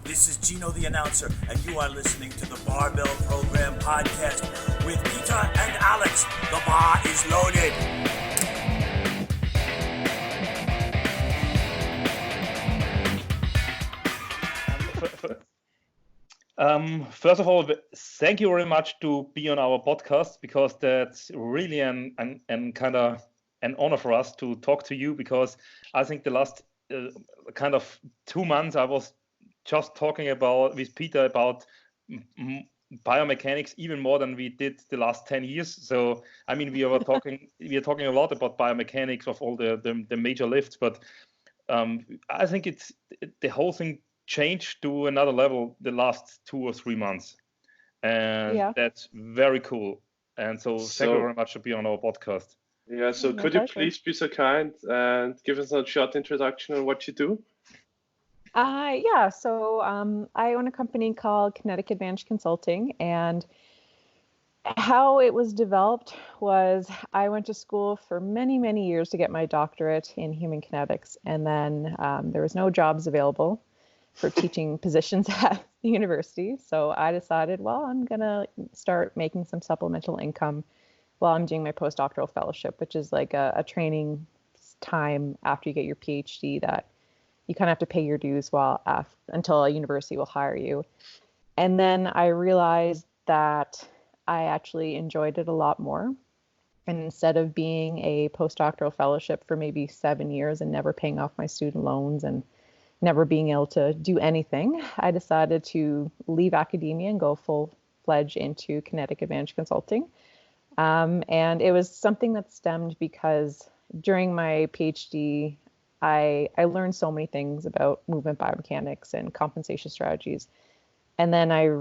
This is Gino the announcer, and you are listening to the Barbell Program podcast with Peter and Alex. The bar is loaded. First of all, thank you very much to be on our podcast, because that's really an kind of an honor for us to talk to you, because I think the last kind of 2 months I was just talking with Peter about biomechanics even more than we did the last 10 years. So I mean, we are talking a lot about biomechanics of all the major lifts, but I think the whole thing changed to another level the last 2 or 3 months, and that's very cool. And so thank you very much for being on our podcast. Yeah, so could you please be so kind and give us a short introduction on what you do? So I own a company called Kinetic Advanced Consulting, and how it was developed was I went to school for many, many years to get my doctorate in human kinetics, and then there was no jobs available for teaching positions at the university. So I decided, well, I'm going to start making some supplemental income while I'm doing my postdoctoral fellowship, which is like a training time after you get your PhD that you kind of have to pay your dues until a university will hire you. And then I realized that I actually enjoyed it a lot more. And instead of being a postdoctoral fellowship for maybe 7 years and never paying off my student loans and never being able to do anything, I decided to leave academia and go full-fledged into Kinetic Advanced Consulting. And it was something that stemmed because during my PhD, I learned so many things about movement biomechanics and compensation strategies. And then I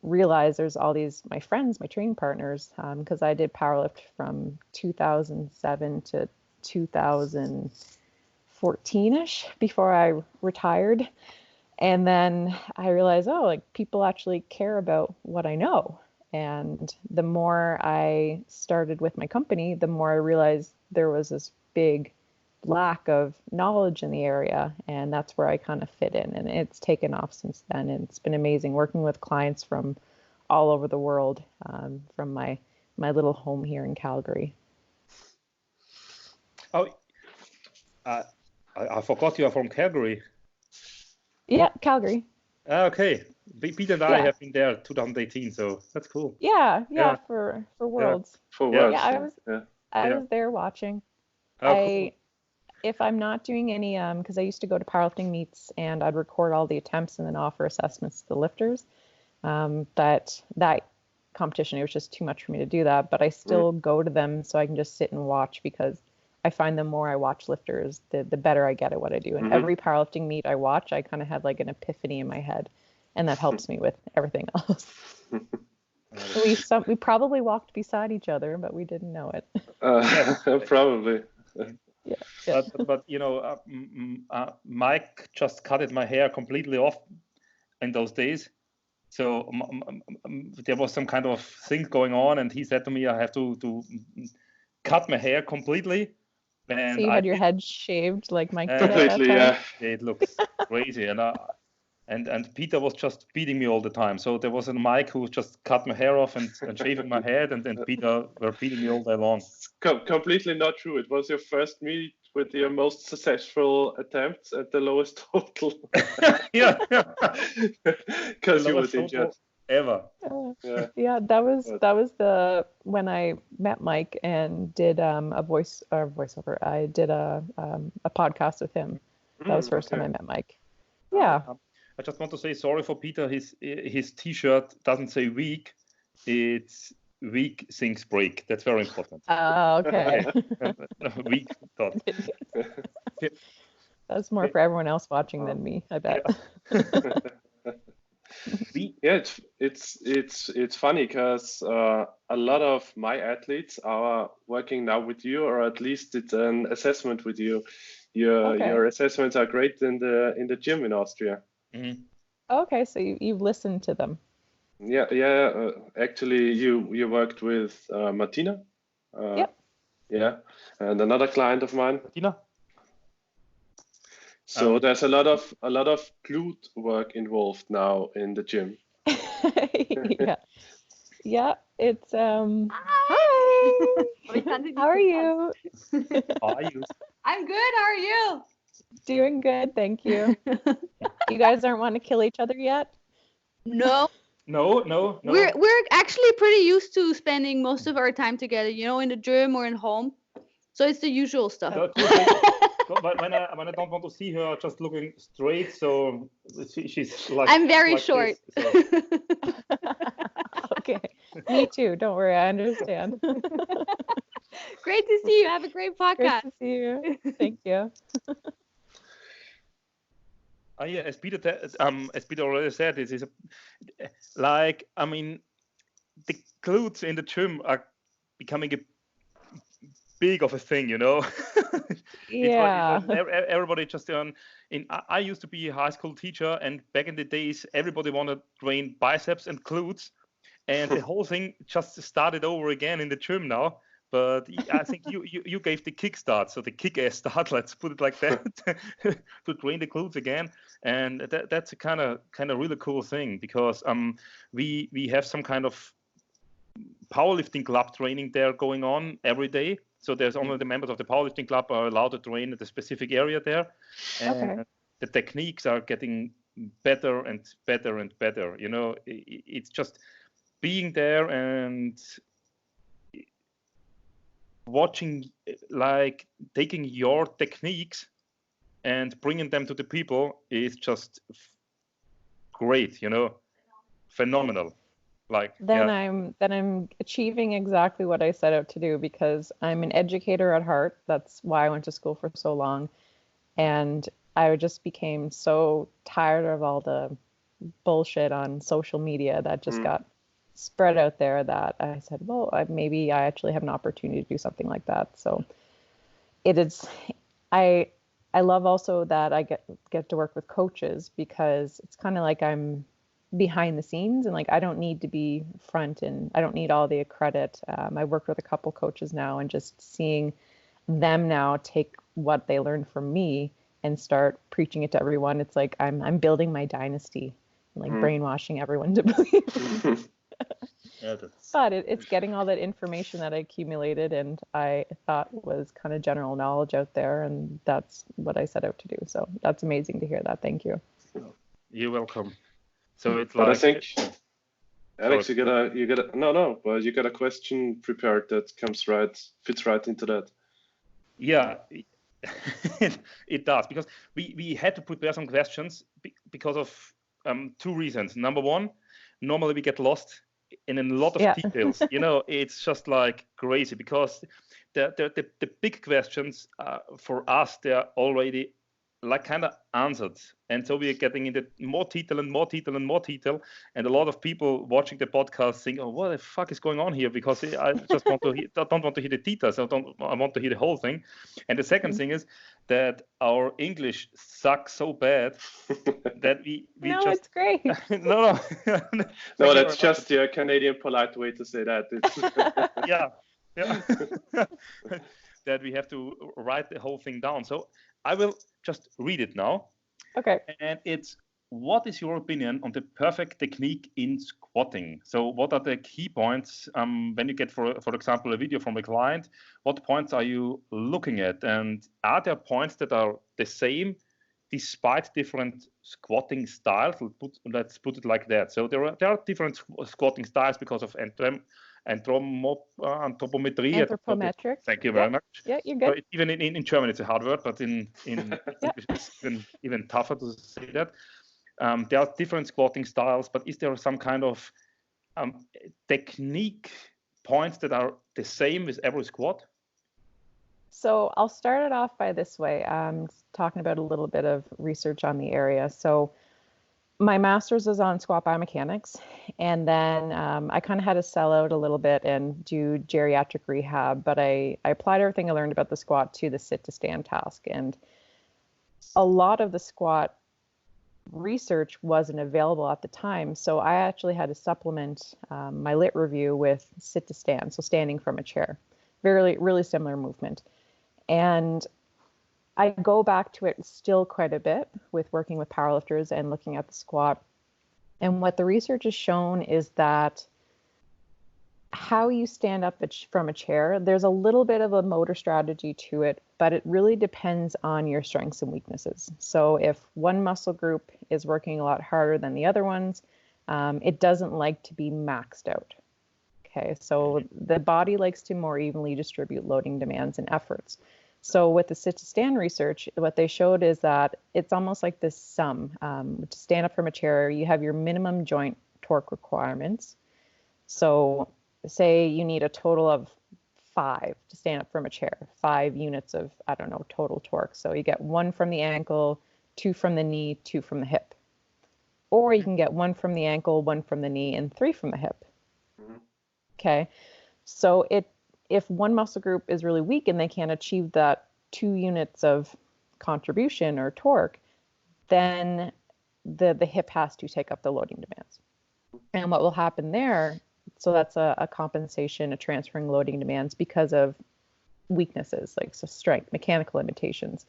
realized there's all these, my friends, my training partners, because I did powerlift from 2007 to 2014-ish before I retired. And then I realized, people actually care about what I know. And the more I started with my company, the more I realized there was this big lack of knowledge in the area, and that's where I kind of fit in, and it's taken off since then. And it's been amazing working with clients from all over the world, from my little home here in Calgary. Oh, I forgot you are from Calgary. Yeah, Calgary. Okay, Pete and I have been there 2018, so that's cool. Yeah, for Worlds. For Worlds. Yeah, I was there watching. Cool. If I'm not doing any, because I used to go to powerlifting meets and I'd record all the attempts and then offer assessments to the lifters. But that competition, it was just too much for me to do that. But I still go to them so I can just sit and watch, because I find the more I watch lifters, the better I get at what I do. And every powerlifting meet I watch, I kind of have like an epiphany in my head, and that helps me with everything else. We probably walked beside each other, but we didn't know it. Probably. Yeah. But Mike just cutted my hair completely off in those days. So there was some kind of thing going on, and he said to me, I have to cut my hair completely. And so you had your head shaved like Mike did completely, at that time? Yeah. It looks crazy, and Peter was just beating me all the time. So there was a Mike who just cut my hair off and shaving my head, and Peter were beating me all day long. Completely not true. It was your first meet with your most successful attempts at the lowest total. Yeah. Because you were injured. Ever. That was when I met Mike and did a voiceover. I did a podcast with him. That was the first time I met Mike. Yeah. I just want to say sorry for Peter. His T-shirt doesn't say weak. It's weak things break. That's very important. Okay. Weak thought. That's more for everyone else watching than me, I bet. Yeah, it's funny because a lot of my athletes are working now with you, or at least it's an assessment with you. Your assessments are great in the gym in Austria. Mm-hmm. Okay, so you've listened to them. Yeah. Actually, you worked with Martina. Yep. Yeah, and another client of mine. Martina. So there's a lot of glute work involved now in the gym. Yeah, it's Hi. How are you? How are you? I'm good. How are you? Doing good, thank you. You guys aren't wanting to kill each other yet? No. No. We're actually pretty used to spending most of our time together, in the gym or in home. So it's the usual stuff. When I don't want to see her just looking straight, so she's like. I'm very short. This, so. Okay, me too. Don't worry, I understand. Great to see you. Have a great podcast. Great to see you. Thank you. Yeah, as Peter already said, this is the glutes in the gym are becoming a big of a thing, Yeah. Everybody just I used to be a high school teacher, and back in the days, everybody wanted to train biceps and glutes, and the whole thing just started over again in the gym now. But I think you gave the kickstart, so the kick-ass start, let's put it like that, to train the glutes again, and that's a kind of really cool thing, because we have some kind of powerlifting club training there going on every day. So there's only the members of the powerlifting club are allowed to train at a specific area there, and the techniques are getting better and better and better. It's just being there and watching, like taking your techniques and bringing them to the people is just great, phenomenal. I'm achieving exactly what I set out to do, because I'm an educator at heart. That's why I went to school for so long, and I just became so tired of all the bullshit on social media that just got spread out there, that I said, well, maybe I actually have an opportunity to do something like that. So it is. I love also that I get to work with coaches, because it's kind of like I'm behind the scenes, and like I don't need to be front, and I don't need all the credit. I worked with a couple coaches now, and just seeing them now take what they learned from me and start preaching it to everyone. It's like I'm building my dynasty, and like brainwashing everyone to believe. But it's getting all that information that I accumulated and I thought was kind of general knowledge out there, and that's what I set out to do. So that's amazing to hear that. Thank you. You're welcome. So it's but like, I think, Alex, you got a question prepared that fits right into that. Yeah, it does, because we had to prepare some questions because of two reasons. Number one, normally we get lost in a lot of details. It's just like crazy, because the big questions for us, they're already like kind of answered, and so we are getting into more detail, and a lot of people watching the podcast think, oh, what the fuck is going on here, because I just don't want to hear the details. I want to hear the whole thing. And the second thing is that our English sucks so bad that we no, just it's great. no that's just your Canadian polite way to say that. It's yeah that we have to write the whole thing down. So I will just read it now. Okay. And it's, what is your opinion on the perfect technique in squatting? So what are the key points when you get, for example, a video from a client? What points are you looking at? And are there points that are the same despite different squatting styles? Let's put it like that. So there are different squatting styles because of anthropometry. Anthropometric. Thank you very much. Yeah, you're good. So even in German, it's a hard word, but in English, it's even tougher to say that. There are different squatting styles, but is there some kind of technique points that are the same with every squat? So I'll start it off by this way. Talking about a little bit of research on the area. So my master's is on squat biomechanics, and then I kind of had to sell out a little bit and do geriatric rehab, but I applied everything I learned about the squat to the sit to stand task. And a lot of the squat research wasn't available at the time, so I actually had to supplement my lit review with sit to stand, so standing from a chair. Really similar movement. And I go back to it still quite a bit with working with powerlifters and looking at the squat. And what the research has shown is that how you stand up from a chair, there's a little bit of a motor strategy to it, but it really depends on your strengths and weaknesses. So if one muscle group is working a lot harder than the other ones, it doesn't like to be maxed out. Okay, so the body likes to more evenly distribute loading demands and efforts. So with the sit to stand research, what they showed is that it's almost like this sum. To stand up from a chair, you have your minimum joint torque requirements. So say you need a total of 5 to stand up from a chair, 5 units of, I don't know, total torque. So you get 1 from the ankle, 2 from the knee, 2 from the hip. Or you can get 1 from the ankle, 1 from the knee, and 3 from the hip. Okay, so if one muscle group is really weak and they can't achieve that 2 units of contribution or torque, then the hip has to take up the loading demands. And what will happen there, so that's a compensation, a transferring loading demands because of weaknesses, like so strength, mechanical limitations.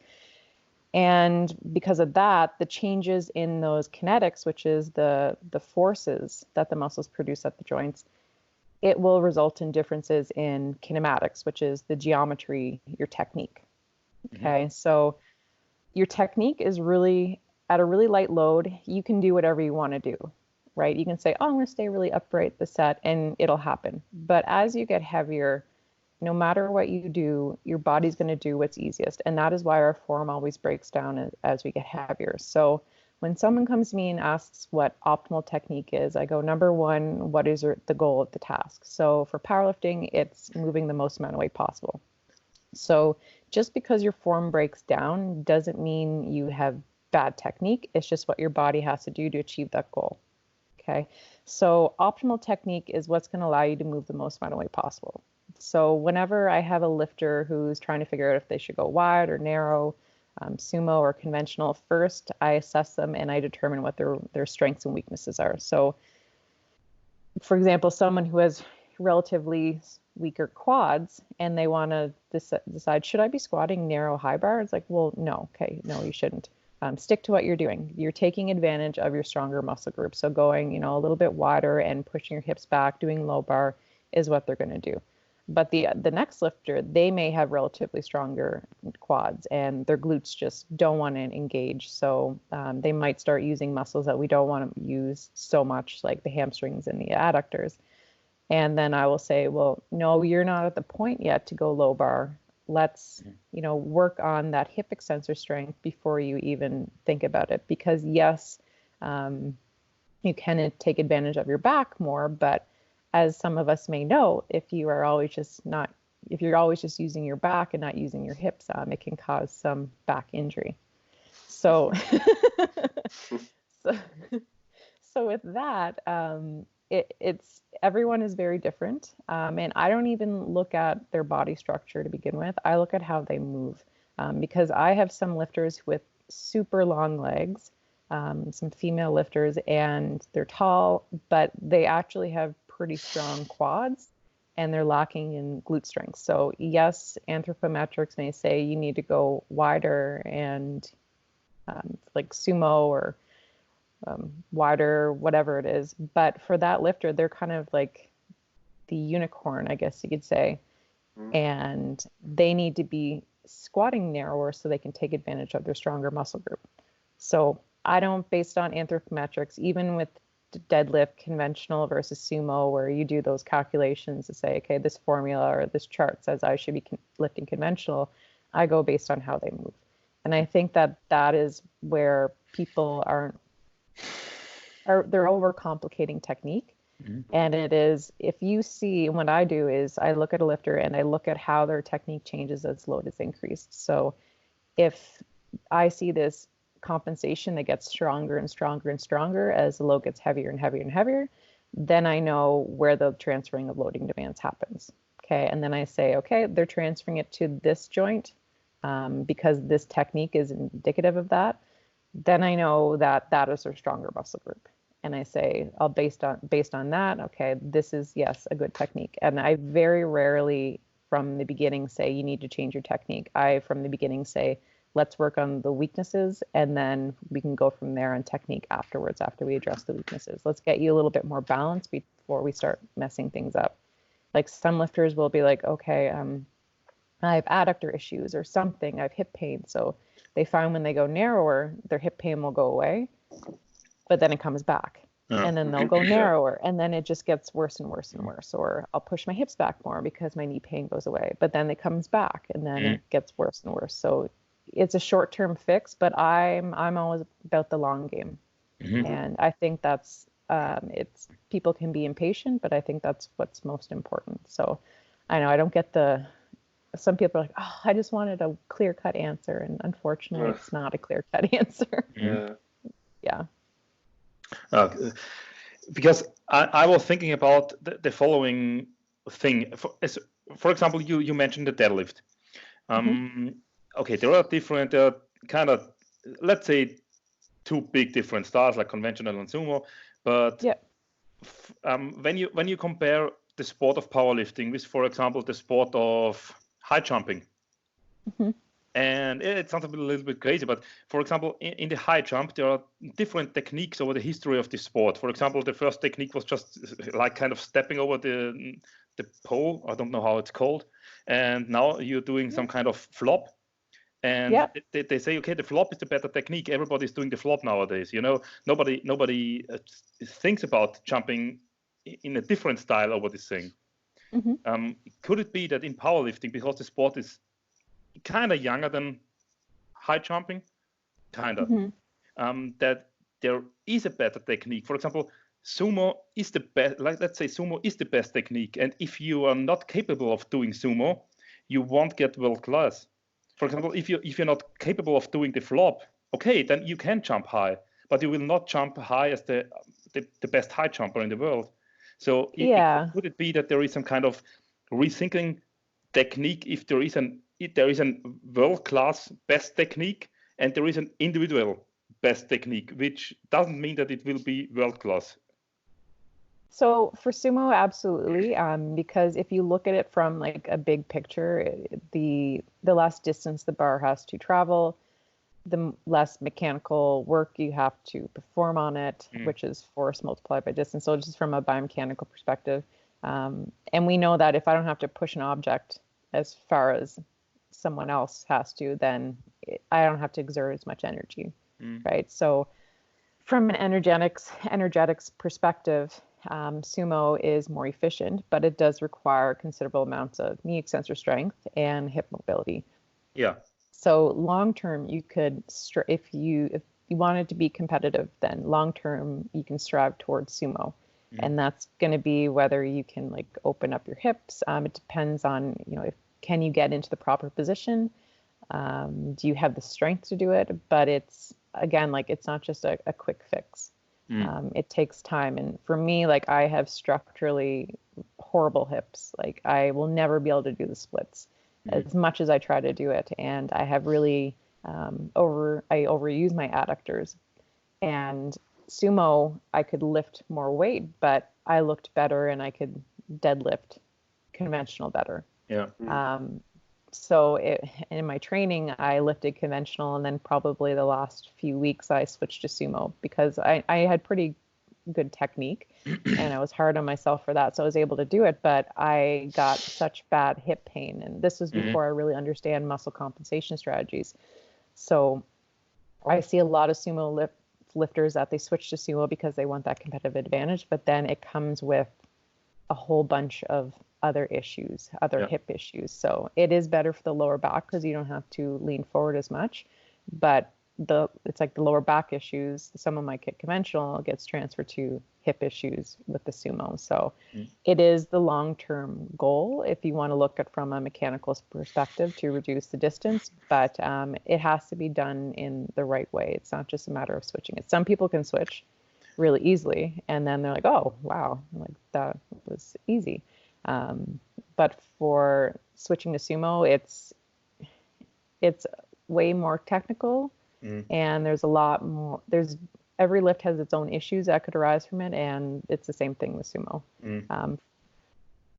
And because of that, the changes in those kinetics, which is the forces that the muscles produce at the joints, it will result in differences in kinematics, which is the geometry, your technique. Okay, so your technique is really, at a really light load, you can do whatever you want to do, right? You can say, oh, I'm going to stay really upright the set, and it'll happen. But as you get heavier, no matter what you do, your body's going to do what's easiest. And that is why our form always breaks down as we get heavier. So when someone comes to me and asks what optimal technique is, I go, number one, what is the goal of the task? So for powerlifting, it's moving the most amount of weight possible. So just because your form breaks down doesn't mean you have bad technique. It's just what your body has to do to achieve that goal. Okay. So optimal technique is what's going to allow you to move the most amount of weight possible. So whenever I have a lifter who's trying to figure out if they should go wide or narrow, sumo or conventional, first I assess them and I determine what their strengths and weaknesses are. So for example, someone who has relatively weaker quads and they want to decide, should I be squatting narrow high bar? It's like, well, no. Okay, no, you shouldn't. Stick to what you're doing. You're taking advantage of your stronger muscle group. So going, a little bit wider and pushing your hips back, doing low bar is what they're going to do. But the next lifter, they may have relatively stronger quads and their glutes just don't want to engage. So they might start using muscles that we don't want to use so much, like the hamstrings and the adductors. And then I will say, well, no, you're not at the point yet to go low bar. Let's, work on that hip extensor strength before you even think about it. Because yes, you can take advantage of your back more, but as some of us may know, if you're always just using your back and not using your hips, it can cause some back injury. So, so with that, it's everyone is very different, and I don't even look at their body structure to begin with. I look at how they move, because I have some lifters with super long legs, some female lifters, and they're tall, but they actually have pretty strong quads and they're lacking in glute strength. So yes, anthropometrics may say you need to go wider and like sumo or wider, whatever it is. But for that lifter, they're kind of like the unicorn, I guess you could say. And they need to be squatting narrower so they can take advantage of their stronger muscle group. So I don't, based on anthropometrics, even with deadlift conventional versus sumo, where you do those calculations to say, okay, this formula or this chart says I should be lifting conventional, I go based on how they move. And I think that is where people they're overcomplicating technique. And it is, if you see, what I do is I look at a lifter and I look at how their technique changes as load is increased. So if I see this compensation that gets stronger and stronger and stronger as the load gets heavier and heavier and heavier, then I know where the transferring of loading demands happens. Okay, and then I say, okay, they're transferring it to this joint because this technique is indicative of that. Then I know that that is their stronger muscle group. And I say, based on that, okay, this is, yes, a good technique. And I very rarely from the beginning say you need to change your technique. I from the beginning say, let's work on the weaknesses, and then we can go from there on technique afterwards, after we address the weaknesses. Let's get you a little bit more balance before we start messing things up. Like some lifters will be like, okay, I have adductor issues or something, I have hip pain. So they find when they go narrower, their hip pain will go away, but then it comes back. And then they'll go narrower, and then it just gets worse and worse and worse. Or I'll push my hips back more because my knee pain goes away, but then it comes back, and then it gets worse and worse. So it's a short-term fix, but I'm always about the long game. And I think that's people can be impatient, but I think that's what's most important. So I know I don't get some people are like, oh, I just wanted a clear-cut answer, and unfortunately, it's not a clear-cut answer. Yeah. Because I was thinking about the following thing. For example, you mentioned the deadlift. Okay, there are different, kind of, let's say, two big different styles like conventional and sumo. But when you compare the sport of powerlifting with, for example, the sport of high jumping, and it sounds a little bit crazy, but for example, in the high jump, there are different techniques over the history of the sport. For example, the first technique was just like kind of stepping over the pole. I don't know how it's called. And now you're doing some kind of flop. And they say, okay, the flop is the better technique. Everybody's doing the flop nowadays. You know, nobody thinks about jumping in a different style over this thing. Could it be that in powerlifting, because the sport is kind of younger than high jumping, that there is a better technique? For example, sumo is the best. Like, let's say sumo is the best technique, and if you are not capable of doing sumo, you won't get world class. For example, if you're not capable of doing the flop, okay, then you can jump high, but you will not jump high as the best high jumper in the world. So could it be that there is some kind of rethinking technique if there is a world-class best technique and there is an individual best technique, which doesn't mean that it will be world-class? So for sumo, absolutely, because if you look at it from like a big picture, the less distance the bar has to travel, the less mechanical work you have to perform on it, which is force multiplied by distance. So just from a biomechanical perspective, and we know that if I don't have to push an object as far as someone else has to, then I don't have to exert as much energy, right? So from an energetics perspective, sumo is more efficient, but it does require considerable amounts of knee extensor strength and hip mobility. Yeah. So long term, you could, if you wanted to be competitive, then long term you can strive towards sumo, and that's going to be whether you can like open up your hips. It depends on can you get into the proper position. Do you have the strength to do it? But it's again like it's not just a quick fix. It takes time, and for me, like I have structurally horrible hips. Like I will never be able to do the splits as much as I try to do it, and I have really overuse my adductors. And sumo, I could lift more weight, but I looked better, and I could deadlift conventional better. So in my training, I lifted conventional, and then probably the last few weeks I switched to sumo because I had pretty good technique and I was hard on myself for that. So I was able to do it, but I got such bad hip pain. And this was before I really understand muscle compensation strategies. So I see a lot of sumo lifters that they switch to sumo because they want that competitive advantage, but then it comes with a whole bunch of other issues, hip issues. So it is better for the lower back because you don't have to lean forward as much, but it's like the lower back issues, someone might get conventional, gets transferred to hip issues with the sumo. So it is the long-term goal if you want to look at from a mechanical perspective to reduce the distance, but it has to be done in the right way. It's not just a matter of switching it. Some people can switch really easily and then they're like, oh wow, like that was easy. But for switching to sumo, it's way more technical, and there's a lot more. Every lift has its own issues that could arise from it, and it's the same thing with sumo.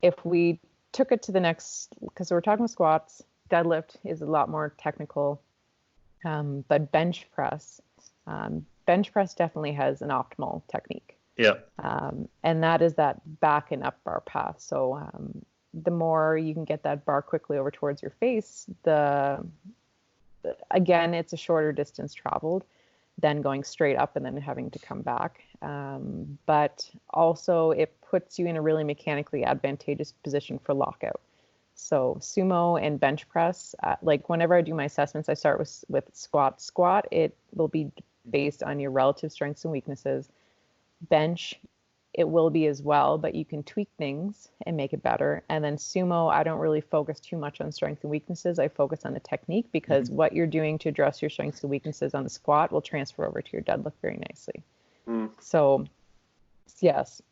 If we took it to the next, because we're talking squats, deadlift is a lot more technical. But bench press definitely has an optimal technique. Yeah. And that is that back and up bar path. So the more you can get that bar quickly over towards your face, again, it's a shorter distance traveled than going straight up and then having to come back. But also it puts you in a really mechanically advantageous position for lockout. So sumo and bench press, like whenever I do my assessments, I start with squat. Squat, it will be based on your relative strengths and weaknesses. Bench, it will be as well, but you can tweak things and make it better. And then sumo, I don't really focus too much on strengths and weaknesses. I focus on the technique, because what you're doing to address your strengths and weaknesses on the squat will transfer over to your deadlift very nicely. So yes,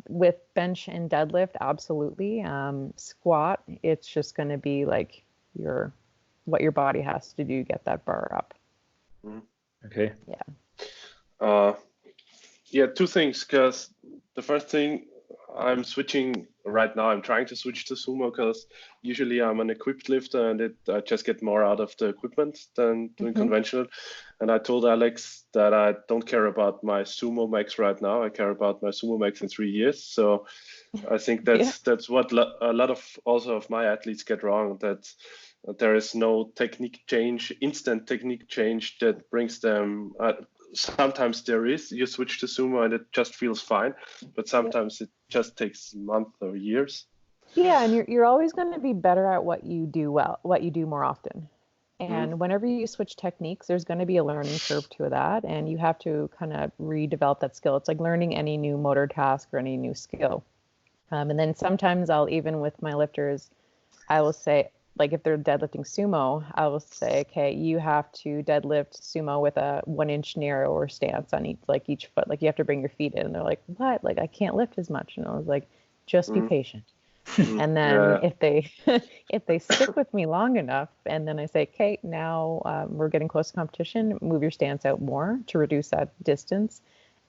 with bench and deadlift, absolutely. Squat, it's just going to be like what your body has to do to get that bar up. Okay. Yeah, two things, because the first thing, I'm switching right now. I'm trying to switch to sumo because usually I'm an equipped lifter and I just get more out of the equipment than doing conventional. And I told Alex that I don't care about my sumo max right now. I care about my sumo max in 3 years. So I think that's what a lot of my athletes get wrong, that there is no instant technique change that brings them. Sometimes there is, you switch to sumo and it just feels fine, but sometimes it just takes months or years. Yeah, and you're always going to be better at what you do more often. And whenever you switch techniques, there's going to be a learning curve to that, and you have to kind of redevelop that skill. It's like learning any new motor task or any new skill. And then sometimes even with my lifters, I will say, like if they're deadlifting sumo, I will say, okay, you have to deadlift sumo with a 1 inch narrower stance on each foot. Like you have to bring your feet in. And they're like, what? Like I can't lift as much. And I was like, just be patient. And then if they stick with me long enough, and then I say, okay, now we're getting close to competition, move your stance out more to reduce that distance.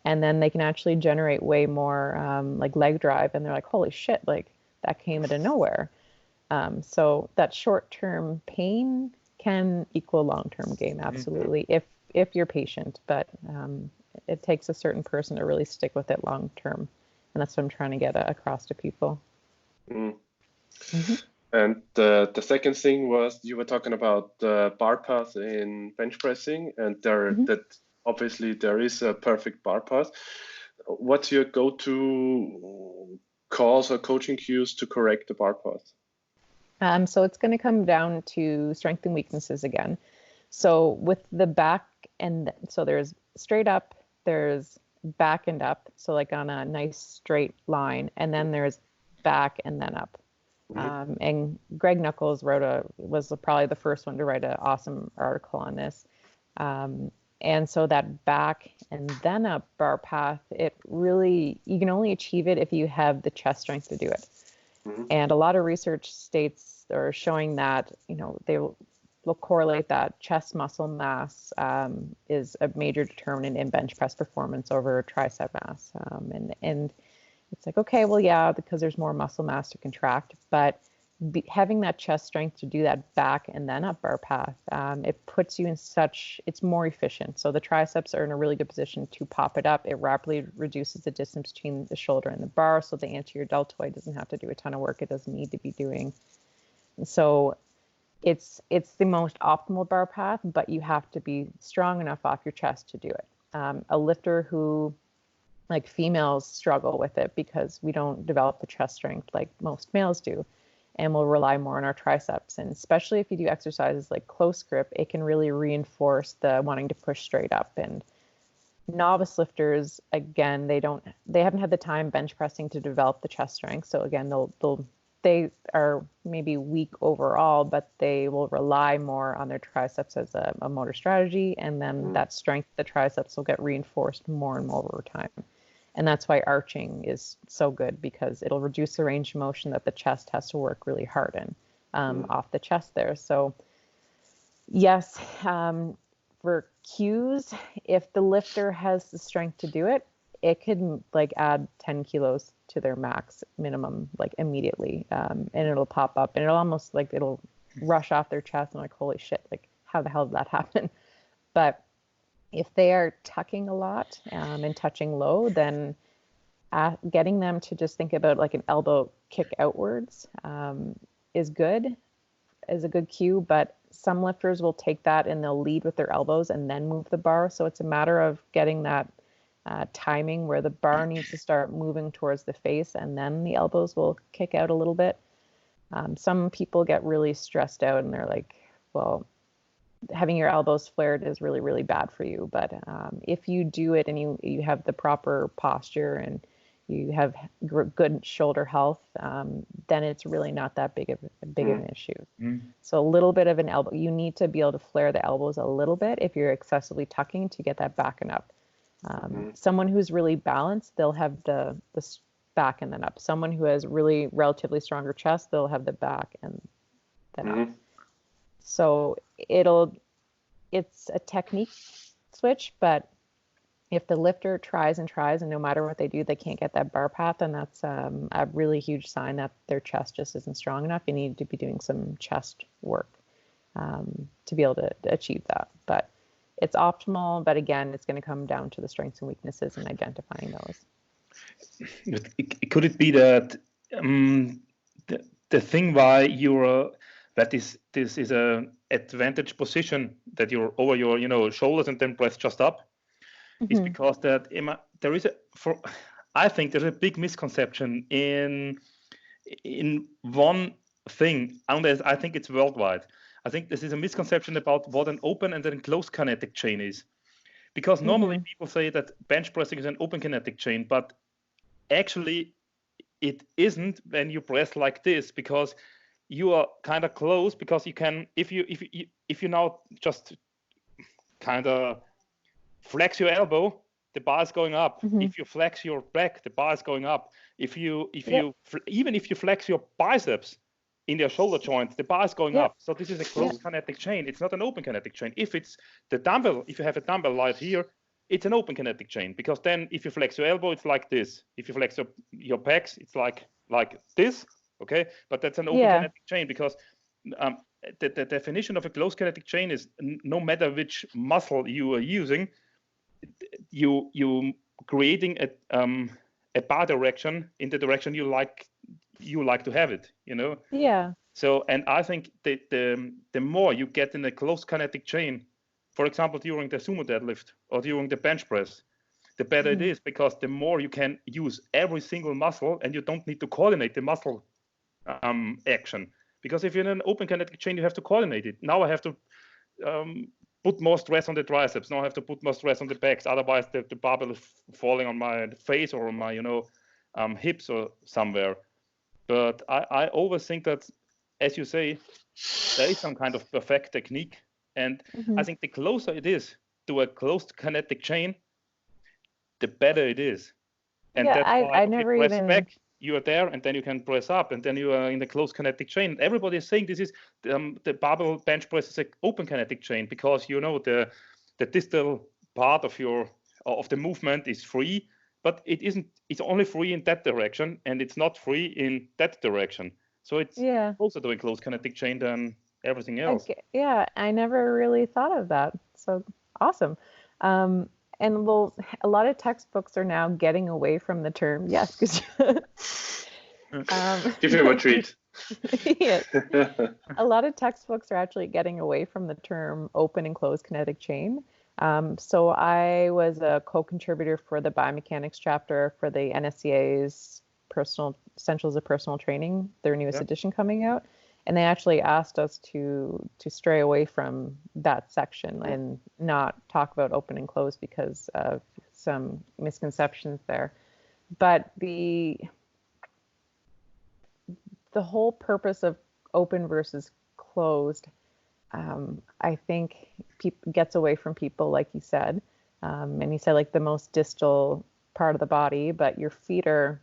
And then they can actually generate way more like leg drive. And they're like, holy shit, like that came out of nowhere. So that short-term pain can equal long-term gain, absolutely, if you're patient. But it takes a certain person to really stick with it long-term, and that's what I'm trying to get across to people. And the second thing was, you were talking about the bar path in bench pressing, and that obviously there is a perfect bar path. What's your go-to calls or coaching cues to correct the bar path? So it's going to come down to strength and weaknesses again. So with the back, so there's straight up, there's back and up, so like on a nice straight line, and then there's back and then up. And Greg Nuckols was probably the first one to write an awesome article on this. And so that back and then up bar path, you can only achieve it if you have the chest strength to do it. And a lot of research states are showing that, they will correlate that chest muscle mass is a major determinant in bench press performance over tricep mass. And it's like, okay, well, yeah, because there's more muscle mass to contract, but having that chest strength to do that back and then up bar path, it puts you in it's more efficient. So the triceps are in a really good position to pop it up. It rapidly reduces the distance between the shoulder and the bar, so the anterior deltoid doesn't have to do a ton of work it doesn't need to be doing. So it's the most optimal bar path, but you have to be strong enough off your chest to do it. A lifter who, like females, struggle with it because we don't develop the chest strength like most males do, and we'll rely more on our triceps. And especially if you do exercises like close grip, it can really reinforce the wanting to push straight up. And novice lifters, again, they haven't had the time bench pressing to develop the chest strength. So again, they are maybe weak overall, but they will rely more on their triceps as a motor strategy. And then that strength, the triceps will get reinforced more and more over time. And that's why arching is so good, because it'll reduce the range of motion that the chest has to work really hard in off the chest there. So yes, for cues, if the lifter has the strength to do it, it could like add 10 kilos to their max minimum, like immediately. And it'll pop up and it'll rush off their chest and like, holy shit, like how the hell did that happen? But if they are tucking a lot and touching low, then getting them to just think about like an elbow kick outwards is a good cue. But some lifters will take that and they'll lead with their elbows and then move the bar. So it's a matter of getting that timing where the bar needs to start moving towards the face and then the elbows will kick out a little bit. Some people get really stressed out and they're like, well, having your elbows flared is really, really bad for you. But if you do it and you have the proper posture and you have good shoulder health, then it's really not that big of an issue. So a little bit of an elbow, you need to be able to flare the elbows a little bit if you're excessively tucking to get that back and up. Someone who's really balanced, they'll have the back and then up. Someone who has really relatively stronger chest, they'll have the back and then up. So it's a technique switch, but if the lifter tries and no matter what they do, they can't get that bar path, and that's a really huge sign that their chest just isn't strong enough. You need to be doing some chest work to be able to achieve that. But it's optimal, but again, it's going to come down to the strengths and weaknesses and identifying those. Could it be that the thing why this is a advantage position that you're over your shoulders and then press just up is because that I think there's a big misconception in one thing, and I think it's worldwide. I think this is a misconception about what an open and then closed kinetic chain is, because normally people say that bench pressing is an open kinetic chain, but actually it isn't when you press like this, because you are kind of close, because you can, if you now just kind of flex your elbow, the bar is going up. If you flex your back, the bar is going up. Even if you flex your biceps in your shoulder joint, the bar is going up. So this is a closed kinetic chain. It's not an open kinetic chain. If it's the dumbbell, if you have a dumbbell right here, it's an open kinetic chain, because then if you flex your elbow, it's like this. If you flex your pecs, it's like this. Okay, but that's an open kinetic chain, because the definition of a closed kinetic chain is no matter which muscle you are using, you creating a bar direction in the direction you like to have it. Yeah. So, and I think the more you get in a closed kinetic chain, for example, during the sumo deadlift or during the bench press, the better it is, because the more you can use every single muscle and you don't need to coordinate the muscle action. Because if you're in an open kinetic chain, you have to coordinate it. Now I have to put more stress on the triceps. Now I have to put more stress on the backs. Otherwise, the barbell is falling on my face or on my hips or somewhere. But I always think that, as you say, there is some kind of perfect technique. And I think the closer it is to a closed kinetic chain, the better it is. And that's why I never press even back, you are there, and then you can press up, and then you are in the closed kinetic chain. Everybody is saying this is the barbell bench press is an open kinetic chain, because the distal part of the movement is free, but it isn't. It's only free in that direction, and it's not free in that direction. So it's also doing closed kinetic chain than everything else. I never really thought of that. So awesome. And well, a lot of textbooks are now getting away from the term. Yes, because give him a treat. Yes. A lot of textbooks are actually getting away from the term open and closed kinetic chain. So I was a co-contributor for the Biomechanics chapter for the NSCA's Essentials of Personal Training, their newest edition coming out. And they actually asked us to stray away from that section and not talk about open and closed because of some misconceptions there. But the whole purpose of open versus closed, I think gets away from people, like you said. And you said like the most distal part of the body, but your feet are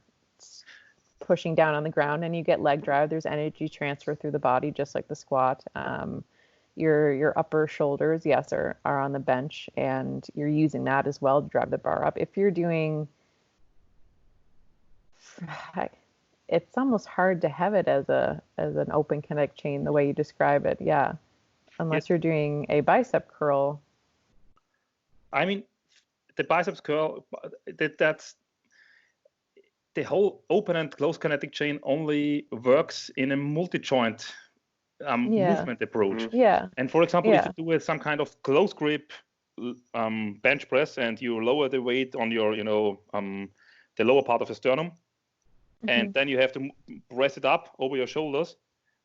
pushing down on the ground and you get leg drive. There's energy transfer through the body, just like the squat. Your upper shoulders, yes, are on the bench, and you're using that as well to drive the bar up. If you're doing, it's almost hard to have it as an open kinetic chain the way you describe it. Yeah, unless you're doing a bicep curl, I mean, the biceps curl, that's the whole open and close kinetic chain only works in a multi-joint movement approach. Yeah. And for example, if Yeah. you do some kind of close grip bench press and you lower the weight on your, the lower part of the sternum, and then you have to press it up over your shoulders,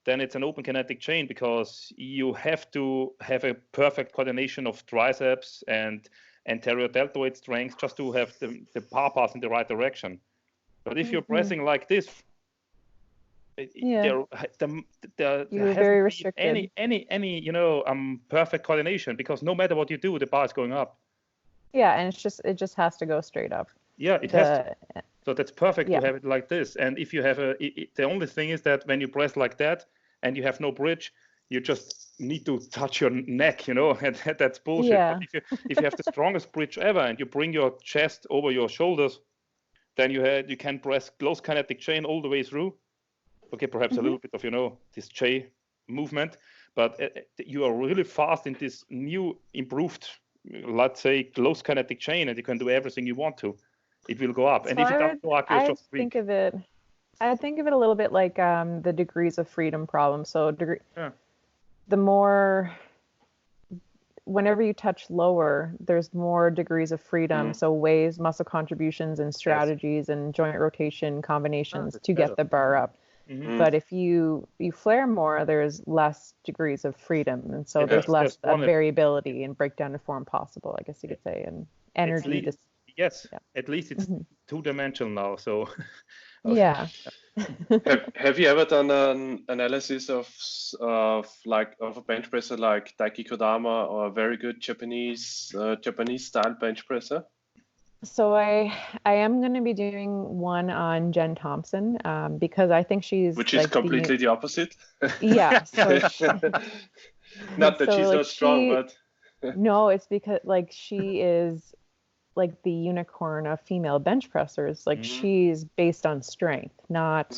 then it's an open kinetic chain because you have to have a perfect coordination of triceps and anterior deltoid strength just to have the power pass in the right direction. But if you're pressing like this, there You're very restricted. any perfect coordination, because no matter what you do, the bar is going up. Yeah, and it just has to go straight up. Yeah, it has to. So that's perfect Yeah. to have it like this. And if you have the only thing is that when you press like that and you have no bridge, you just need to touch your neck, and that's bullshit. Yeah. But if you have the strongest bridge ever and you bring your chest over your shoulders, then you can press close kinetic chain all the way through. Okay, perhaps a little bit of this J movement, but you are really fast in this new improved, let's say, close kinetic chain, and you can do everything you want to. It will go up. So and if it doesn't go up, you're I just weak. I think of it a little bit like the degrees of freedom problem. So the more, whenever you touch lower, there's more degrees of freedom. So ways, muscle contributions, and strategies, and joint rotation combinations to get the bar up. But if you flare more, there's less degrees of freedom, and so there's less variability and breakdown of form possible, I guess you could say, and energy. At least it's two-dimensional now. So yeah. Have you ever done an analysis of a bench presser like Daiki Kodama, or a very good Japanese style bench presser? So I am going to be doing one on Jen Thompson because I think which is completely the opposite. Yeah. So not that she's not strong, but no, it's because she is like the unicorn of female bench pressers. Like she's based on strength, not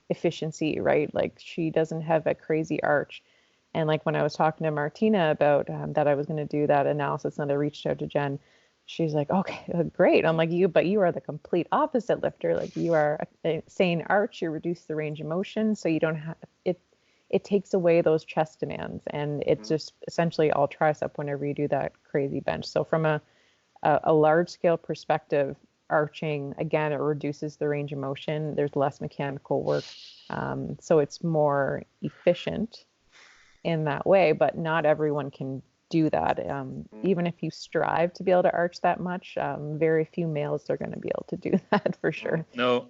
efficiency, right? Like she doesn't have a crazy arch. And like when I was talking to Martina about that I was going to do that analysis, and I reached out to Jen, she's like, okay, great. I'm like, you are the complete opposite lifter. Like you are saying arch, you reduce the range of motion, so you don't have it. It takes away those chest demands, and it's just essentially all tricep whenever you do that crazy bench. So from a large scale perspective, arching, again, it reduces the range of motion. There's less mechanical work. So it's more efficient in that way, but not everyone can do that. Even if you strive to be able to arch that much, very few males are going to be able to do that for sure. No.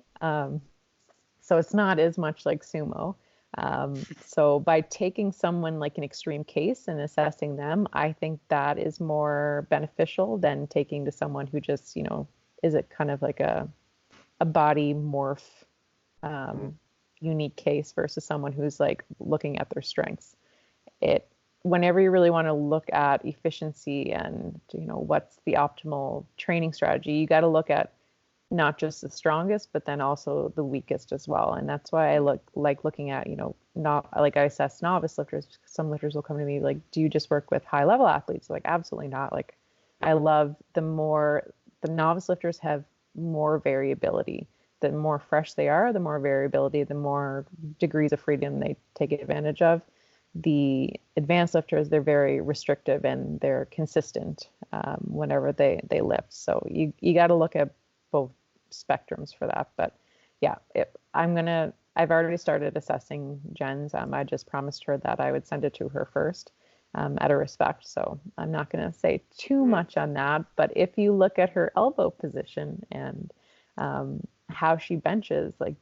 So it's not as much like sumo. So by taking someone like an extreme case and assessing them, I think that is more beneficial than taking to someone who just, is it kind of like a body morph unique case versus someone who's like looking at their strengths. Whenever you really want to look at efficiency and, what's the optimal training strategy, you got to look at not just the strongest, but then also the weakest as well. And that's why I looking at, not like I assess novice lifters. Some lifters will come to me like, do you just work with high level athletes? Like, absolutely not. Like, I love the novice lifters have more variability. The more fresh they are, the more variability, the more degrees of freedom they take advantage of. The advanced lifters, they're very restrictive and they're consistent whenever they lift. So you got to look at both spectrums for that. But yeah, I've already started assessing Jen's. I just promised her that I would send it to her first out of respect. So I'm not going to say too much on that. But if you look at her elbow position and how she benches, like,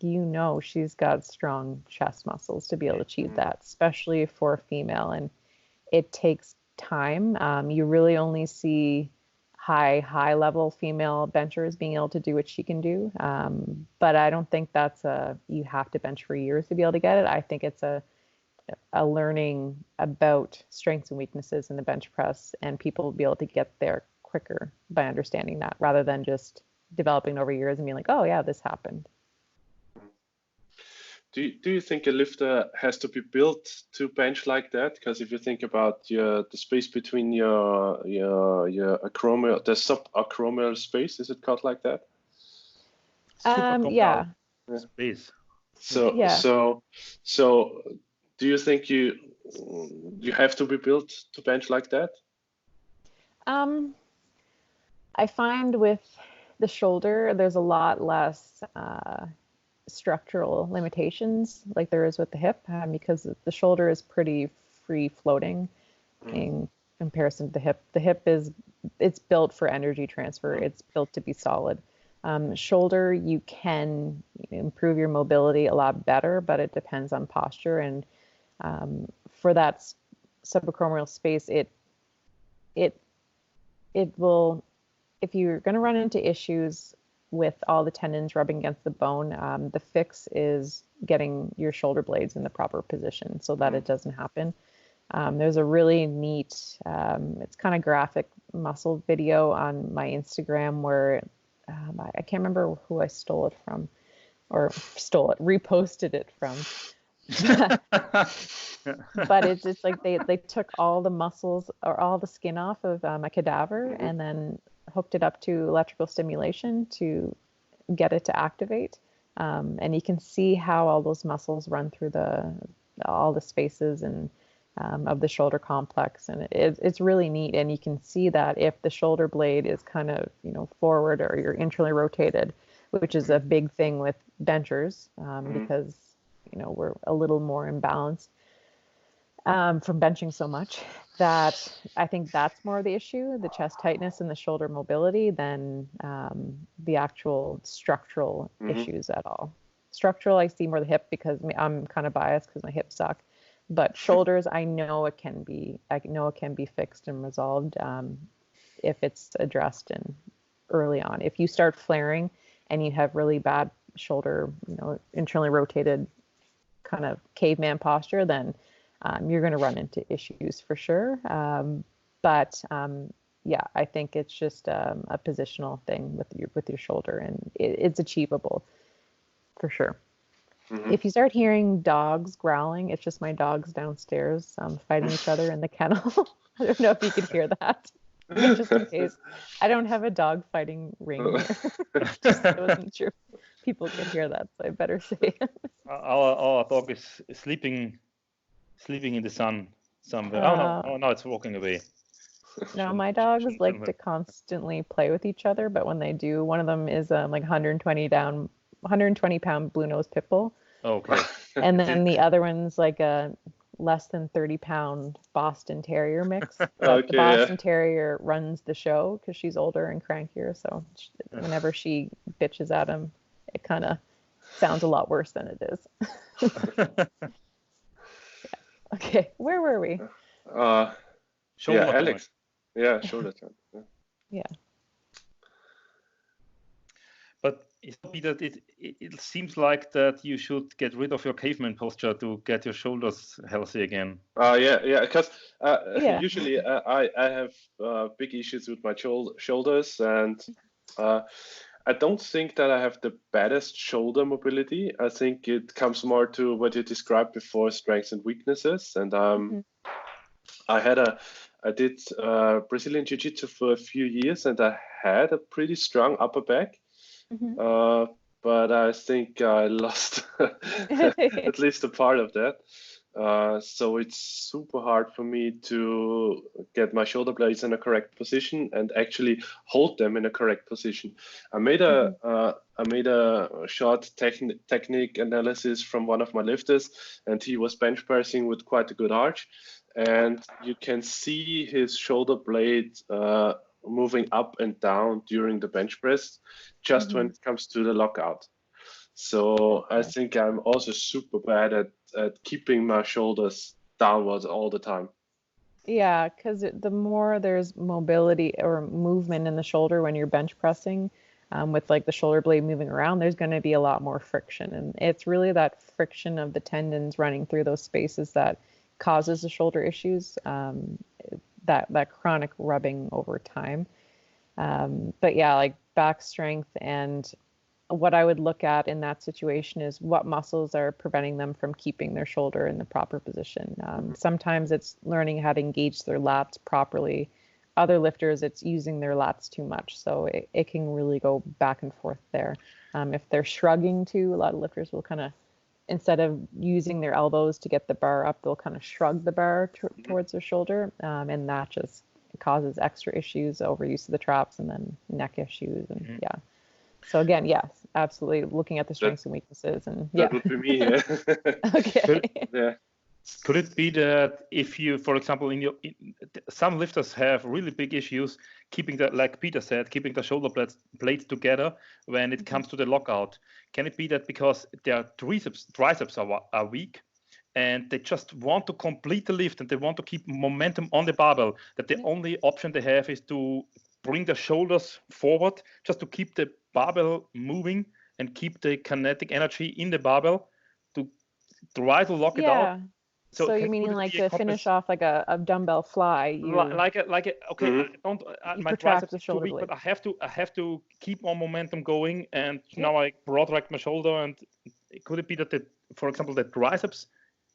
she's got strong chest muscles to be able to achieve that, especially for a female. And it takes time. You really only see high level female benchers being able to do what she can do. But I don't think that's you have to bench for years to be able to get it. I think it's a learning about strengths and weaknesses in the bench press, and people will be able to get there quicker by understanding that, rather than just developing over years and being like, oh yeah, this happened. do you think a lifter has to be built to bench like that? Because if you think about the space between your acromial, the subacromial space, is it called like that? Yeah. Space. So do you think you have to be built to bench like that? I find with the shoulder, there's a lot less structural limitations like there is with the hip, because the shoulder is pretty free floating in comparison to the hip. The hip it's built for energy transfer. It's built to be solid. Shoulder, you can improve your mobility a lot better, but it depends on posture. And for that subacromial space, it will, if you're going to run into issues with all the tendons rubbing against the bone, the fix is getting your shoulder blades in the proper position so that it doesn't happen. There's a really neat, it's kind of graphic muscle video on my Instagram where I can't remember who I reposted it from. But it's like they took all the muscles or all the skin off of a cadaver and then hooked it up to electrical stimulation to get it to activate. And you can see how all those muscles run through all the spaces and of the shoulder complex. And it's really neat. And you can see that if the shoulder blade is kind of, forward or you're internally rotated, which is a big thing with benchers, because, we're a little more imbalanced from benching so much, that I think that's more of the issue, the chest tightness and the shoulder mobility, than the actual structural issues at all. Structural, I see more the hip because I'm kind of biased because my hips suck. But shoulders, I know it can be fixed and resolved if it's addressed early on. If you start flaring and you have really bad shoulder, internally rotated kind of caveman posture, then you're going to run into issues for sure. But I think it's just a positional thing with your shoulder, and it's achievable for sure. If you start hearing dogs growling, it's just my dogs downstairs fighting each other in the kennel. I don't know if you could hear that. Just in case. I don't have a dog fighting ring here. I wasn't sure people could hear that, so I better say it. Our dog is sleeping in the sun somewhere. Oh no, it's walking away. No, my dogs like to constantly play with each other, but when they do, one of them is like 120 pound blue nose pit bull. Okay. And then the other one's like a less than 30 pound Boston Terrier mix. But the Boston Terrier runs the show because she's older and crankier. So whenever she bitches at him, it kind of sounds a lot worse than it is. Okay, where were we? Alex. Yeah, shoulder time. Yeah. But it seems like that you should get rid of your caveman posture to get your shoulders healthy again. Because usually I have big issues with my shoulders, and I don't think that I have the baddest shoulder mobility. I think it comes more to what you described before, strengths and weaknesses. And I did Brazilian Jiu-Jitsu for a few years, and I had a pretty strong upper back. But I think I lost at least a part of that. So it's super hard for me to get my shoulder blades in a correct position and actually hold them in a correct position. I made a short technique analysis from one of my lifters, and he was bench pressing with quite a good arch, and you can see his shoulder blade moving up and down during the bench press, just when it comes to the lockout. So I think I'm also super bad at keeping my shoulders downwards all the time. Yeah, because the more there's mobility or movement in the shoulder when you're bench pressing, with like the shoulder blade moving around, there's going to be a lot more friction. And it's really that friction of the tendons running through those spaces that causes the shoulder issues, that chronic rubbing over time. But yeah, like back strength and what I would look at in that situation is what muscles are preventing them from keeping their shoulder in the proper position. Sometimes it's learning how to engage their lats properly. Other lifters, it's using their lats too much. So it can really go back and forth there. If they're shrugging too, a lot of lifters will kind of, instead of using their elbows to get the bar up, they'll kind of shrug the bar towards their shoulder. And that just causes extra issues, overuse of the traps, and then neck issues. And yeah. So again, yes, absolutely looking at the strengths and weaknesses. And yeah. That would be me, yeah. Okay. Yeah. Could it be that if you, for example, some lifters have really big issues keeping the, like Peter said, keeping the shoulder blades together when it comes to the lockout? Can it be that because their triceps are weak and they just want to complete the lift and they want to keep momentum on the barbell, that the only option they have is to bring the shoulders forward just to keep the barbell moving and keep the kinetic energy in the barbell to try to lock it out? So you're meaning like to finish off like a dumbbell fly? Okay, I don't. My triceps is too weak, but I have to keep my momentum going, and now I protract my shoulder. And could it be that for example, the triceps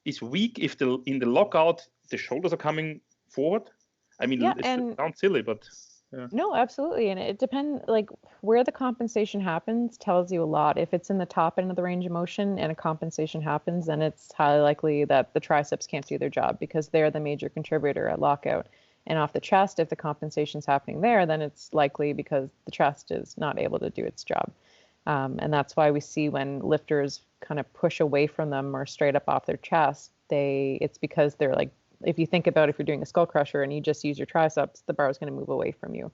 is weak if in the lockout the shoulders are coming forward? I mean, it sounds silly, but. Yeah. No, absolutely. And it depends, like where the compensation happens tells you a lot. If it's in the top end of the range of motion and a compensation happens, then it's highly likely that the triceps can't do their job because they're the major contributor at lockout. And off the chest, if the compensation's happening there, then it's likely because the chest is not able to do its job. And that's why we see when lifters kind of push away from them or straight up off their chest, it's because they're like, if you think about if you're doing a skull crusher and you just use your triceps, the bar is going to move away from you.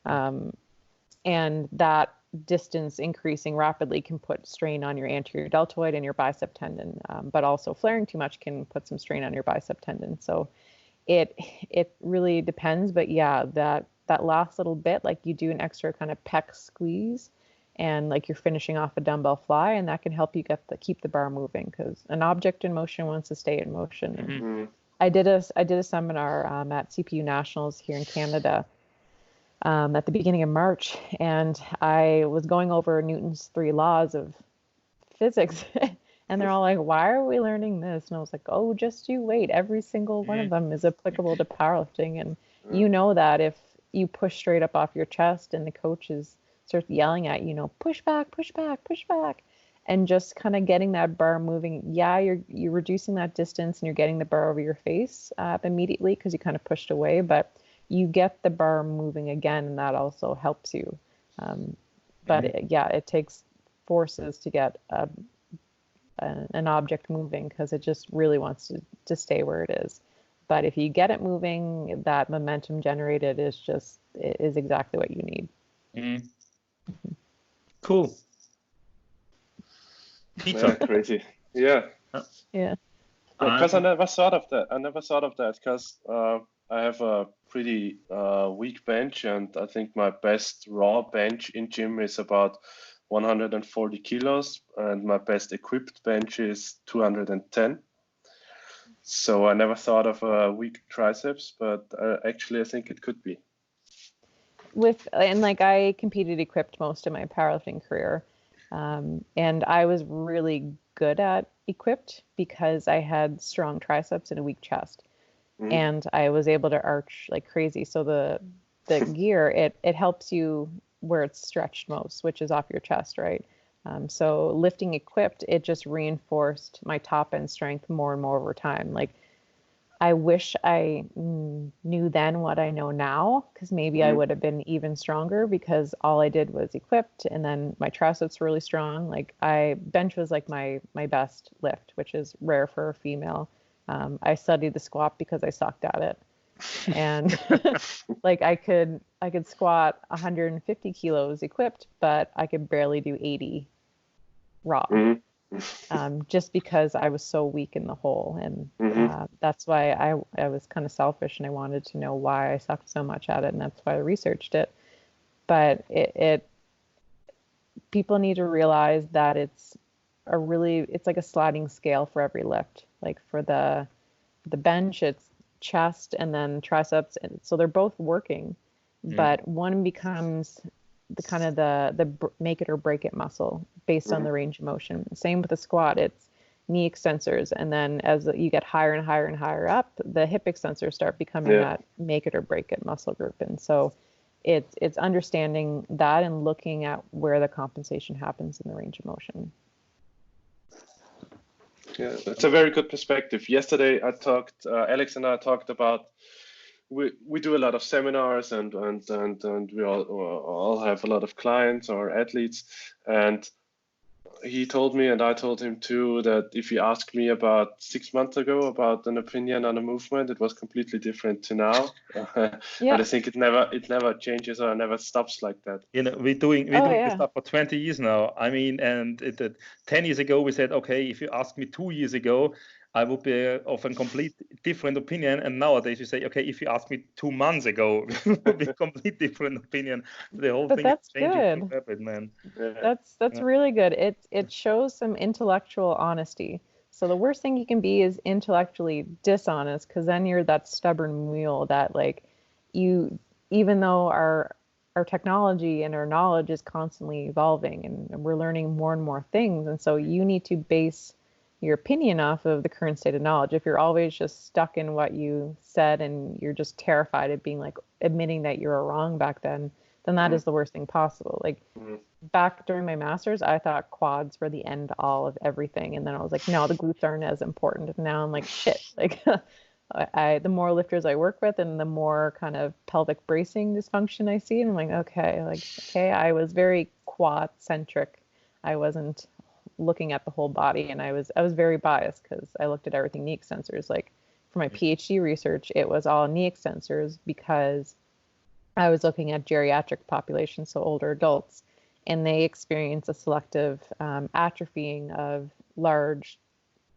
And that distance increasing rapidly can put strain on your anterior deltoid and your bicep tendon, but also flaring too much can put some strain on your bicep tendon. So it really depends. But yeah, that last little bit, like you do an extra kind of pec squeeze and like you're finishing off a dumbbell fly, and that can help you keep the bar moving because an object in motion wants to stay in motion. Mm-hmm. I did a seminar at CPU Nationals here in Canada at the beginning of March, and I was going over Newton's 3 laws of physics, and they're all like, "Why are we learning this?" And I was like, "Oh, just you wait. Every single one of them is applicable to powerlifting, and you know that if you push straight up off your chest and the coach starts yelling at you, push back, push back, push back." And just kind of getting that bar moving. Yeah, you're reducing that distance and you're getting the bar over your face immediately because you kind of pushed away, but you get the bar moving again, and that also helps you. But it takes forces to get an object moving because it just really wants to stay where it is. But if you get it moving, that momentum generated is exactly what you need. Mm-hmm. Cool. Peter. Crazy. Yeah. Yeah. Because I never thought of that because I have a pretty weak bench, and I think my best raw bench in gym is about 140 kilos, and my best equipped bench is 210. So I never thought of weak triceps, but actually I think it could be. I competed equipped most of my powerlifting career. And I was really good at equipped because I had strong triceps and a weak chest. Mm-hmm. And I was able to arch like crazy. So the gear, it helps you where it's stretched most, which is off your chest, right? So lifting equipped, it just reinforced my top end strength more and more over time. Like I wish I knew then what I know now, because maybe I would have been even stronger because all I did was equipped, and then my triceps were really strong. Like bench was like my best lift, which is rare for a female. I studied the squat because I sucked at it, and like I could squat 150 kilos equipped, but I could barely do 80 raw. Mm-hmm. Just because I was so weak in the hole, and that's why I was kind of selfish and I wanted to know why I sucked so much at it, and that's why I researched it. But people need to realize that it's like a sliding scale for every lift. Like for the bench, it's chest and then triceps, and so they're both working, but one becomes the kind of the make it or break it muscle based on the range of motion. Same with the squat. It's knee extensors, and then as you get higher and higher and higher up, the hip extensors start becoming that make it or break it muscle group. And so it's understanding that and looking at where the compensation happens in the range of motion. Yeah, that's a very good perspective. Yesterday, Alex and I talked about, we do a lot of seminars and we all have a lot of clients or athletes, and he told me, and I told him too, that if he asked me about 6 months ago about an opinion on a movement, it was completely different to now. And I think it never changes or never stops like that. We're doing this stuff for 20 years now. I mean, and 10 years ago we said, okay, if you asked me 2 years ago, I would be of a complete different opinion. And nowadays you say, okay, if you asked me 2 months ago, it would be a complete different opinion. The whole thing is changing so rapid, man. That's really good. It shows some intellectual honesty. So the worst thing you can be is intellectually dishonest, because then you're that stubborn mule that, like, even though our technology and our knowledge is constantly evolving and we're learning more and more things, and so you need to base your opinion off of the current state of knowledge. If you're always just stuck in what you said and you're just terrified of being, like, admitting that you were wrong back then that is the worst thing possible. Like, back during my master's, I thought quads were the end all of everything, and then I was like, no, the glutes aren't as important. And now I'm like, shit, like the more lifters I work with and the more kind of pelvic bracing dysfunction I see, and I'm like, okay, I was very quad centric. I wasn't looking at the whole body, and I was very biased because I looked at everything knee extensors. Like, for my PhD research, it was all knee extensors because I was looking at geriatric populations, so older adults, and they experience a selective atrophying of large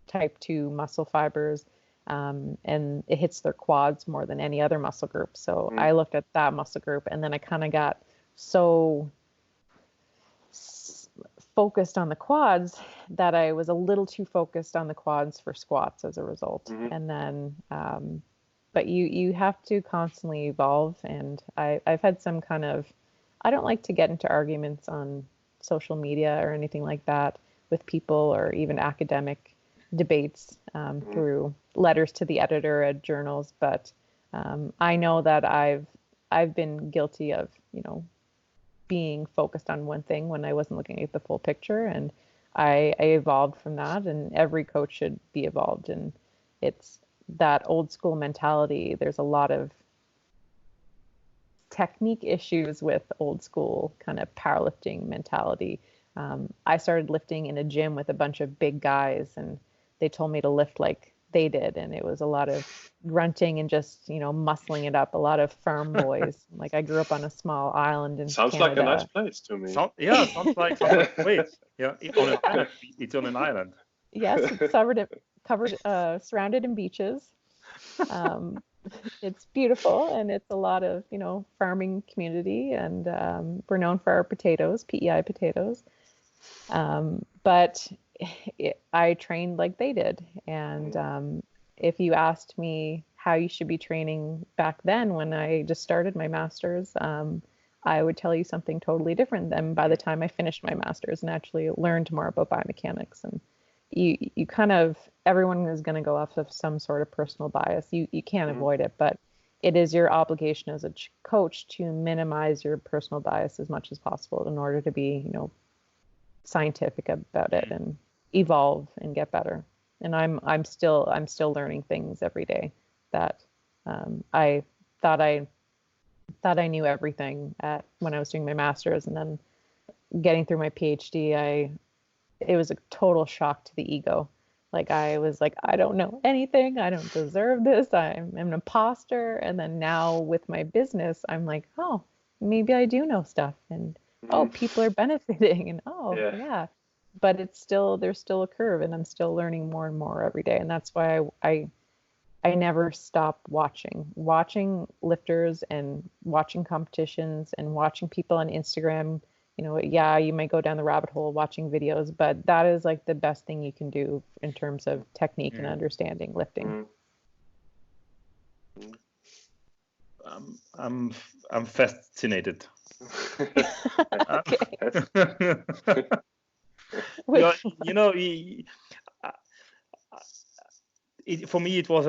type 2 muscle fibers, and it hits their quads more than any other muscle group. So I looked at that muscle group, and then I kind of got so focused on the quads that I was a little too focused on the quads for squats as a result. And then but you have to constantly evolve, and I've had some kind of, I don't like to get into arguments on social media or anything like that with people, or even academic debates through letters to the editor at journals, but I know that I've been guilty of, being focused on one thing when I wasn't looking at the full picture, and I evolved from that, and every coach should be evolved. And it's that old school mentality. There's a lot of technique issues with old school kind of powerlifting mentality. I started lifting in a gym with a bunch of big guys, and they told me to lift like they did, and it was a lot of grunting and just muscling it up. A lot of farm boys. Like, I grew up on a small island in Sounds Canada. like a nice place to me. Sounds like wait, yeah, on an island. It's on an island. Yes, it's covered, surrounded in beaches. It's beautiful, and it's a lot of farming community, and we're known for our potatoes, PEI potatoes. But I trained like they did, and if you asked me how you should be training back then when I just started my master's, I would tell you something totally different than by the time I finished my master's and actually learned more about biomechanics. And you kind of, everyone is going to go off of some sort of personal bias. You can't avoid it, but it is your obligation as a coach to minimize your personal bias as much as possible in order to be, scientific about it and evolve and get better. And I'm still learning things every day that I thought I knew everything when I was doing my master's, and then getting through my PhD, it was a total shock to the ego. Like, I was like, I don't know anything. I don't deserve this. I'm an imposter. And then now with my business, I'm like, oh, maybe I do know stuff, and oh, people are benefiting, and yeah. But there's still a curve, and I'm still learning more and more every day. And that's why I never stop watching lifters and watching competitions and watching people on Instagram. You might go down the rabbit hole watching videos, but that is like the best thing you can do in terms of technique and understanding lifting. I'm fascinated Yeah, you know, for me, it was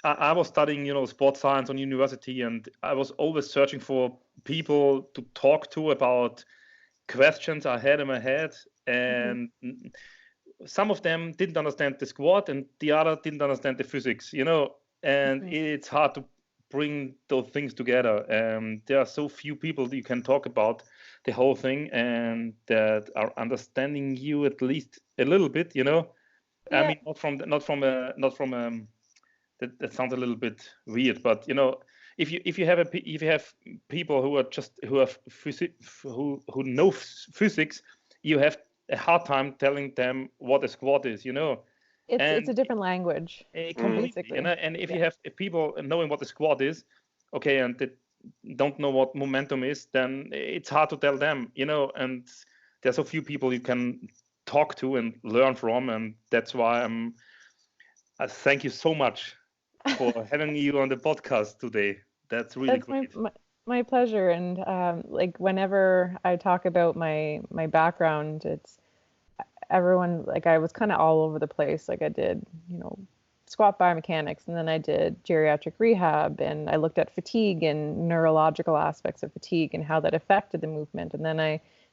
I was studying, sports science on university, and I was always searching for people to talk to about questions I had in my head, and some of them didn't understand the squat, and the other didn't understand the physics, and it's hard to bring those things together. There are so few people that you can talk about the whole thing and that are understanding you at least a little bit, Yeah. I mean, not from that sounds a little bit weird, but if you have people who have who know physics, you have a hard time telling them what a squat is, It's a different language, completely, basically. and if you have people knowing what the squat is, okay, and they don't know what momentum is, then it's hard to tell them, and there's so few people you can talk to and learn from, and that's why I thank you so much for having you on the podcast today. That's really great. My pleasure. And like whenever I talk about my background, it's everyone, like I was kind of all over the place. Like I did, squat biomechanics, and then I did geriatric rehab, and I looked at fatigue and neurological aspects of fatigue and how that affected the movement. And then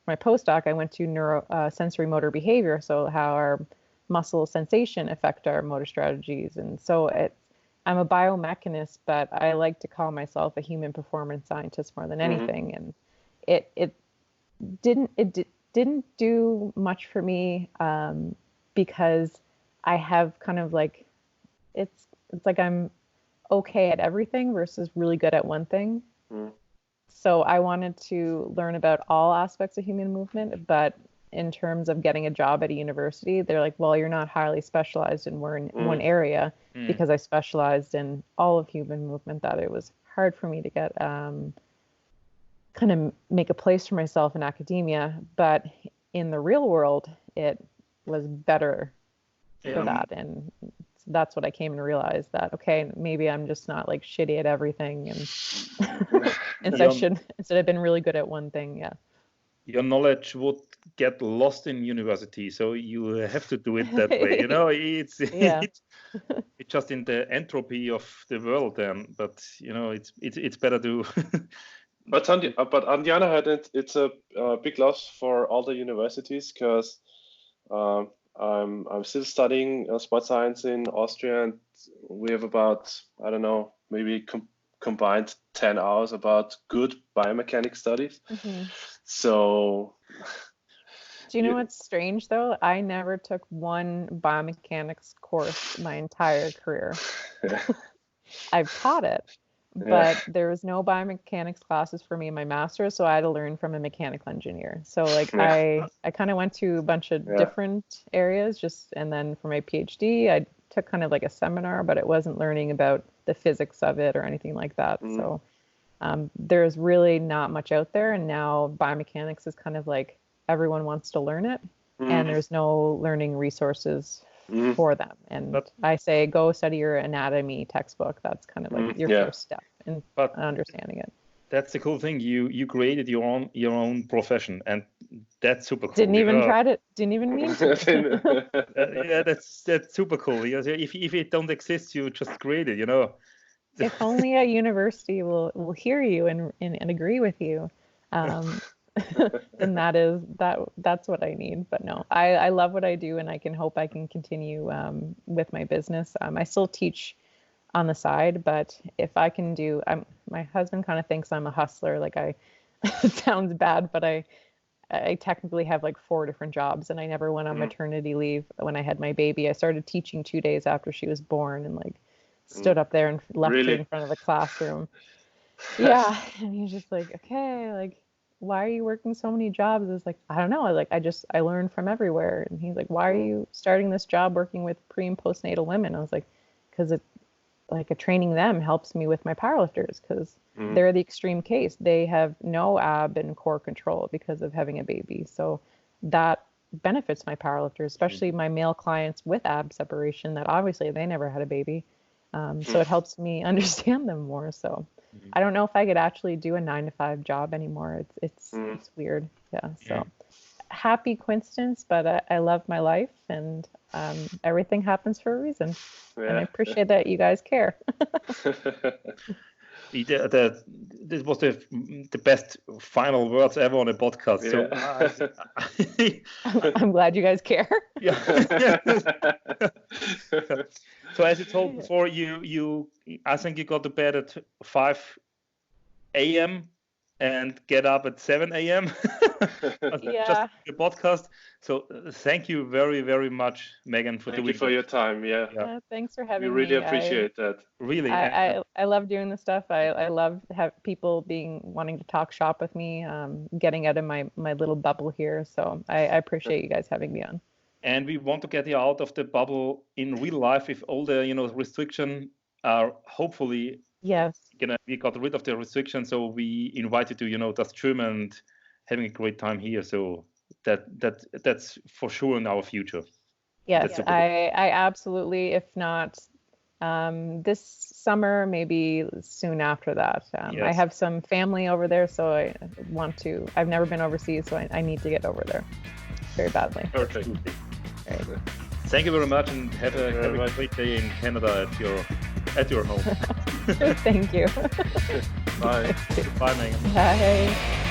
my postdoc, I went to sensory motor behavior, so how our muscle sensation affect our motor strategies. And so I'm a biomechanist, but I like to call myself a human performance scientist more than anything. And it didn't do much for me because I have kind of like it's like I'm okay at everything versus really good at one thing. So I wanted to learn about all aspects of human movement, but in terms of getting a job at a university, they're like, well, you're not highly specialized in one area, because I specialized in all of human movement, that it was hard for me to get kind of make a place for myself in academia. But in the real world, it was better for that. And that's what I came and realized, that, okay, maybe I'm just not like shitty at everything. And instead I've been really good at one thing. Yeah. Your knowledge would get lost in university, so you have to do it that way. It's just in the entropy of the world then. But it's better to. But on the other hand, it's a big loss for all the universities, because I'm still studying sports science in Austria, and we have about, I don't know, maybe combined 10 hours about good biomechanics studies. So do you know what's strange though? I never took one biomechanics course my entire career. I've taught it, but there was no biomechanics classes for me in my master's, so I had to learn from a mechanical engineer. So like I kind of went to a bunch of different areas, and then for my PhD I took kind of like a seminar, but it wasn't learning about the physics of it or anything like that. So there's really not much out there, and now biomechanics is kind of like everyone wants to learn it, and there's no learning resources for them. And I say, go study your anatomy textbook. That's kind of like your first step in understanding it. That's the cool thing. You created your own profession, and that's super cool. Didn't even mean to. Yeah, that's super cool. If it don't exist, you just create it. If only a university will hear you and agree with you, then that's what I need. But no, I love what I do, and I can hope I can continue with my business. I still teach on the side, but if I can do, my husband kind of thinks I'm a hustler. Like it sounds bad, but I technically have like 4 different jobs, and I never went on maternity leave when I had my baby. I started teaching 2 days after she was born, and like stood up there and left her in front of the classroom. Yeah. And he's just like, okay, like, why are you working so many jobs? I was like, I don't know. I learned from everywhere. And he's like, why are you starting this job working with pre and postnatal women? I was like, because it like training them helps me with my powerlifters, because they're the extreme case. They have no ab and core control because of having a baby. So that benefits my powerlifters, especially my male clients with ab separation, that obviously they never had a baby. So it helps me understand them more. So I don't know if I could actually do a 9-to-5 job anymore. It's weird. Yeah. So happy coincidence, but I love my life, and everything happens for a reason. And I appreciate that you guys care. This was the best final words ever on a podcast. So I'm glad you guys care. Yeah. So as you told before, I think you got to bed at 5 a.m. and get up at 7 a.m. Just the podcast. So thank you very, very much, Megan, for Thank you for your time. Thanks for having me. We really appreciate that. Really, I love doing this stuff. I love people wanting to talk shop with me, getting out of my little bubble here. So I appreciate you guys having me on. And we want to get you out of the bubble in real life if all the restrictions are hopefully we got rid of the restrictions. So we invite you to das Gym and having a great time here. So that's for sure in our future. Yes, I absolutely. If not this summer, maybe soon after that. I have some family over there, so I've never been overseas, so I need to get over there very badly. Perfect. Right. Thank you very much, and have a great day in Canada at your home. Thank you. Bye. Bye, Megan. Bye.